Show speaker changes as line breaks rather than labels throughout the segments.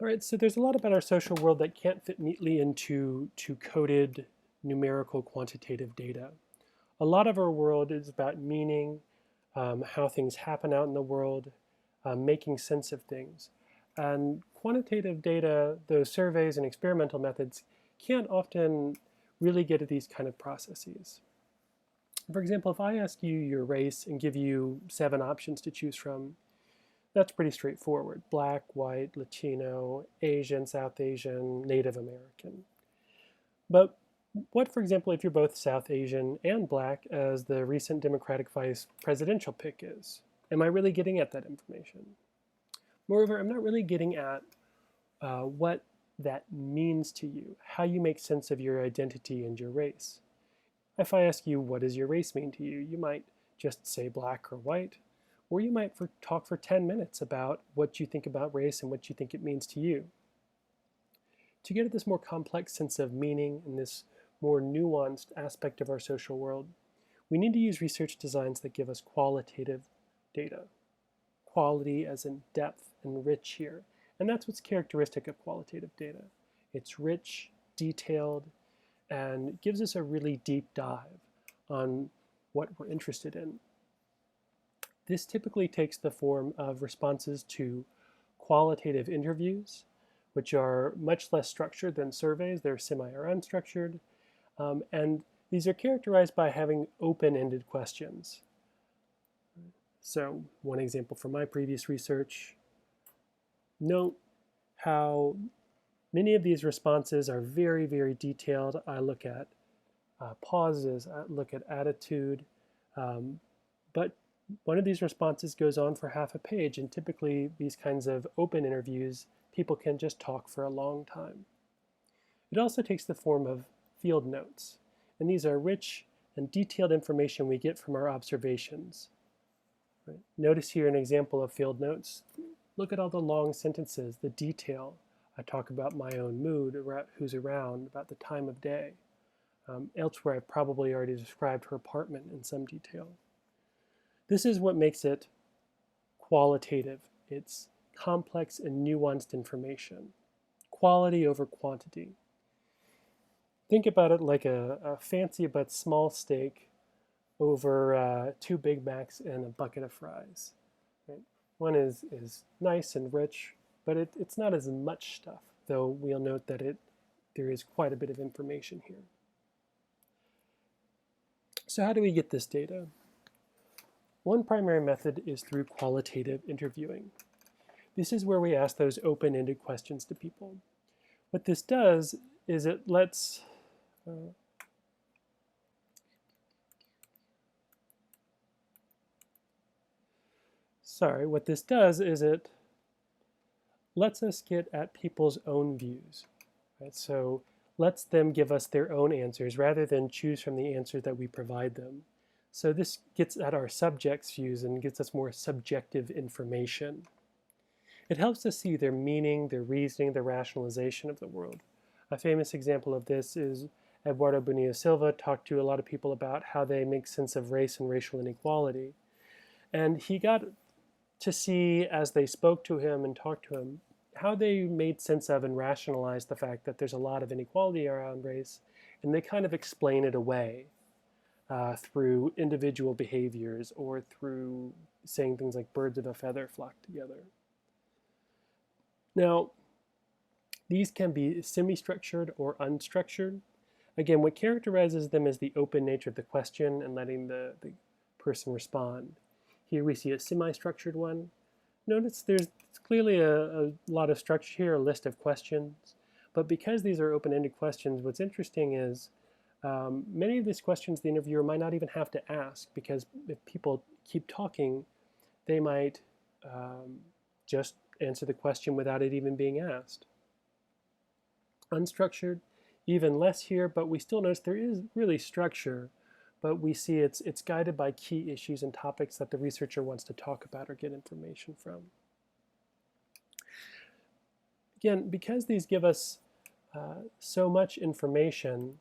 All right, so there's a lot about our social world that can't fit neatly into coded numerical quantitative data. A lot of our world is about meaning, how things happen out in the world, making sense of things. And quantitative data, those surveys and experimental methods, can't often really get at these kind of processes. For example, if I ask you your race and give you 7 options to choose from, that's pretty straightforward. Black, white, Latino, Asian, South Asian, Native American. But what, for example, if you're both South Asian and black, as the recent Democratic vice presidential pick is? Am I really getting at that information? Moreover, I'm not really getting at what that means to you, how you make sense of your identity and your race. If I ask you, what does your race mean to you? You might just say black or white, or you might talk for 10 minutes about what you think about race and what you think it means to you. To get at this more complex sense of meaning and this more nuanced aspect of our social world, we need to use research designs that give us qualitative data. Quality as in depth and rich here. And that's what's characteristic of qualitative data. It's rich, detailed, and gives us a really deep dive on what we're interested in. This typically takes the form of responses to qualitative interviews, which are much less structured than surveys. They're semi or unstructured. And these are characterized by having open-ended questions. So one example from my previous research, note how many of these responses are very, very detailed. I look at pauses, I look at attitude, but one of these responses goes on for half a page, and typically these kinds of open interviews, people can just talk for a long time. It also takes the form of field notes, and these are rich and detailed information we get from our observations. Right? Notice here an example of field notes. Look at all the long sentences, the detail. I talk about my own mood, about who's around, about the time of day. Elsewhere, I've probably already described her apartment in some detail. This is what makes it qualitative. It's complex and nuanced information. Quality over quantity. Think about it like a fancy but small steak over 2 Big Macs and a bucket of fries. Right? One is nice and rich, but it's not as much stuff, though we'll note that there is quite a bit of information here. So how do we get this data? One primary method is through qualitative interviewing. This is where we ask those open-ended questions to people. What this does is it lets what this does is it lets us get at people's own views. Right? So lets them give us their own answers rather than choose from the answers that we provide them. So this gets at our subjects' views and gets us more subjective information. It helps us see their meaning, their reasoning, their rationalization of the world. A famous example of this is Eduardo Bonilla Silva talked to a lot of people about how they make sense of race and racial inequality. And he got to see, as they spoke to him and talked to him, how they made sense of and rationalized the fact that there's a lot of inequality around race, and they kind of explain it away through individual behaviors or through saying things like birds of a feather flock together. Now, these can be semi-structured or unstructured. Again, what characterizes them is the open nature of the question and letting the person respond. Here we see a semi-structured one. Notice there's clearly a lot of structure here, a list of questions. But because these are open-ended questions, what's interesting is many of these questions the interviewer might not even have to ask, because if people keep talking, they might just answer the question without it even being asked. Unstructured, even less here, but we still notice there is really structure, but we see it's guided by key issues and topics that the researcher wants to talk about or get information from. Again, because these give us so much information,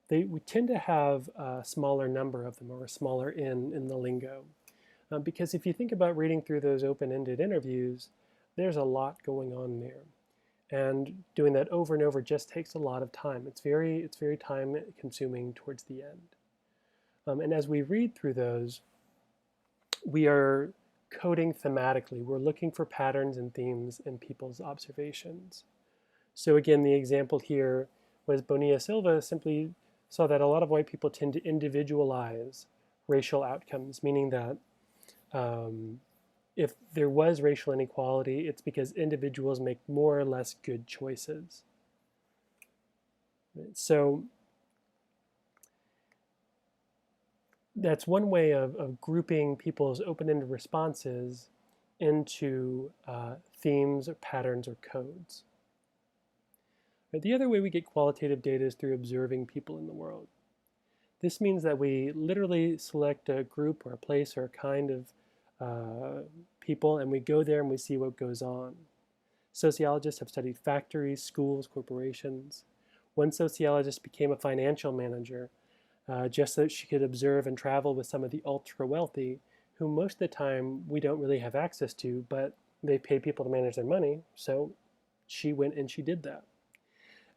we tend to have a smaller number of them, or a smaller N in the lingo. Because if you think about reading through those open-ended interviews, there's a lot going on there. And doing that over and over just takes a lot of time. It's very time consuming towards the end. And as we read through those, we are coding thematically. We're looking for patterns and themes in people's observations. So again, the example here was Bonilla Silva simply saw that a lot of white people tend to individualize racial outcomes, meaning that if there was racial inequality, it's because individuals make more or less good choices. So that's one way of grouping people's open-ended responses into themes or patterns or codes. Right? The other way we get qualitative data is through observing people in the world. This means that we literally select a group or a place or a kind of people, and we go there and we see what goes on. Sociologists have studied factories, schools, corporations. One sociologist became a financial manager just so that she could observe and travel with some of the ultra wealthy, who most of the time we don't really have access to, but they pay people to manage their money, so she went and she did that.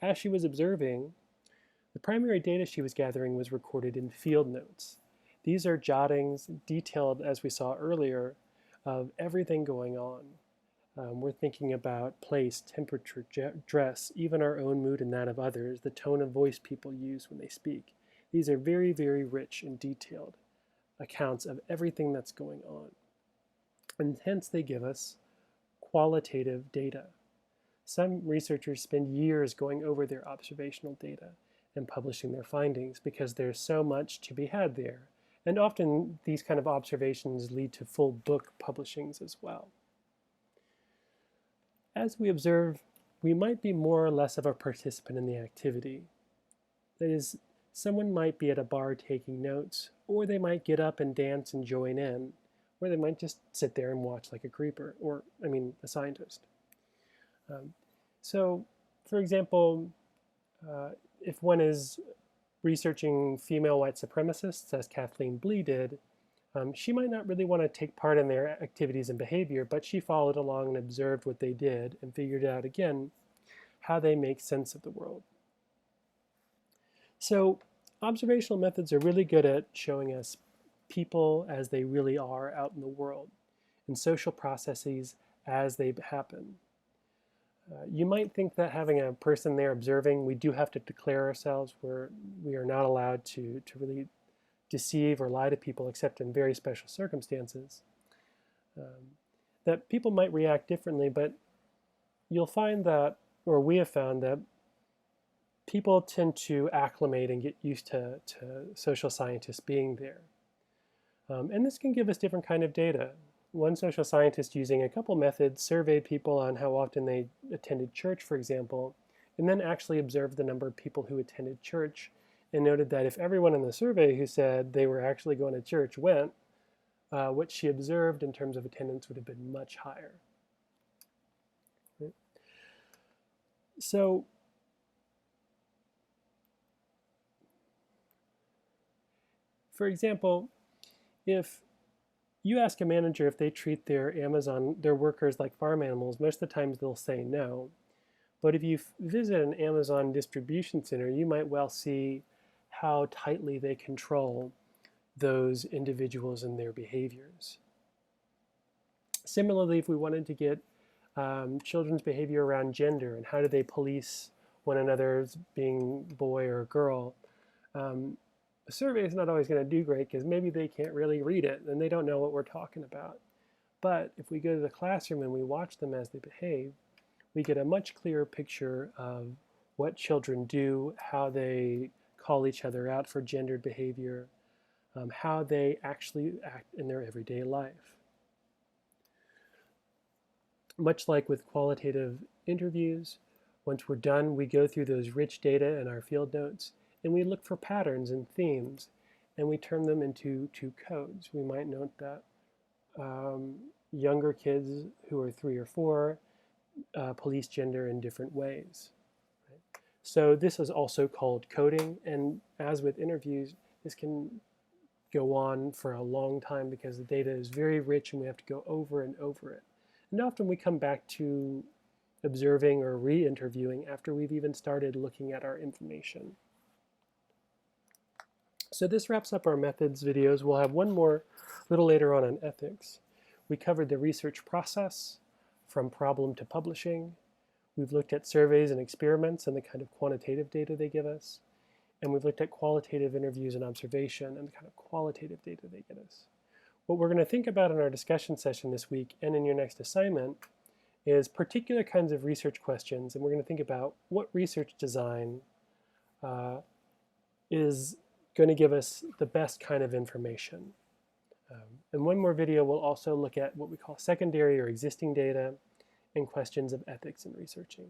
As she was observing, the primary data she was gathering was recorded in field notes. These are jottings, detailed as we saw earlier, of everything going on. We're thinking about place, temperature, dress, even our own mood and that of others, the tone of voice people use when they speak. These are very, very rich and detailed accounts of everything that's going on. And hence they give us qualitative data. Some researchers spend years going over their observational data and publishing their findings because there's so much to be had there. And often these kind of observations lead to full book publishings as well. As we observe, we might be more or less of a participant in the activity. That is, someone might be at a bar taking notes, or they might get up and dance and join in, or they might just sit there and watch like a creeper, or, a scientist. So, for example, if one is researching female white supremacists, as Kathleen Blee did, she might not really want to take part in their activities and behavior, but she followed along and observed what they did and figured out, again, how they make sense of the world. So observational methods are really good at showing us people as they really are out in the world and social processes as they happen. You might think that having a person there observing, we do have to declare ourselves. We are not allowed to really deceive or lie to people except in very special circumstances. That people might react differently, but you'll find that, or we have found that people tend to acclimate and get used to social scientists being there. And this can give us different kind of data. One social scientist, using a couple methods, surveyed people on how often they attended church, for example, and then actually observed the number of people who attended church and noted that if everyone in the survey who said they were actually going to church went, what she observed in terms of attendance would have been much higher. Right? So for example, if you ask a manager if they treat their workers like farm animals, most of the times they'll say no. But if you visit an Amazon distribution center, you might well see how tightly they control those individuals and their behaviors. Similarly, if we wanted to get children's behavior around gender and how do they police one another as being boy or girl, a survey is not always going to do great because maybe they can't really read it and they don't know what we're talking about. But if we go to the classroom and we watch them as they behave, we get a much clearer picture of what children do, how they call each other out for gendered behavior, how they actually act in their everyday life. Much like with qualitative interviews, once we're done, we go through those rich data in our field notes and we look for patterns and themes and we turn them into codes. We might note that younger kids who are 3 or 4 police gender in different ways. Right? So this is also called coding, and as with interviews, this can go on for a long time because the data is very rich and we have to go over and over it. And often we come back to observing or re-interviewing after we've even started looking at our information. So this wraps up our methods videos. We'll have one more a little later on ethics. We covered the research process from problem to publishing. We've looked at surveys and experiments and the kind of quantitative data they give us. And we've looked at qualitative interviews and observation and the kind of qualitative data they get us. What we're going to think about in our discussion session this week and in your next assignment is particular kinds of research questions, and we're going to think about what research design is going to give us the best kind of information. And one more video will also look at what we call secondary or existing data and questions of ethics in researching.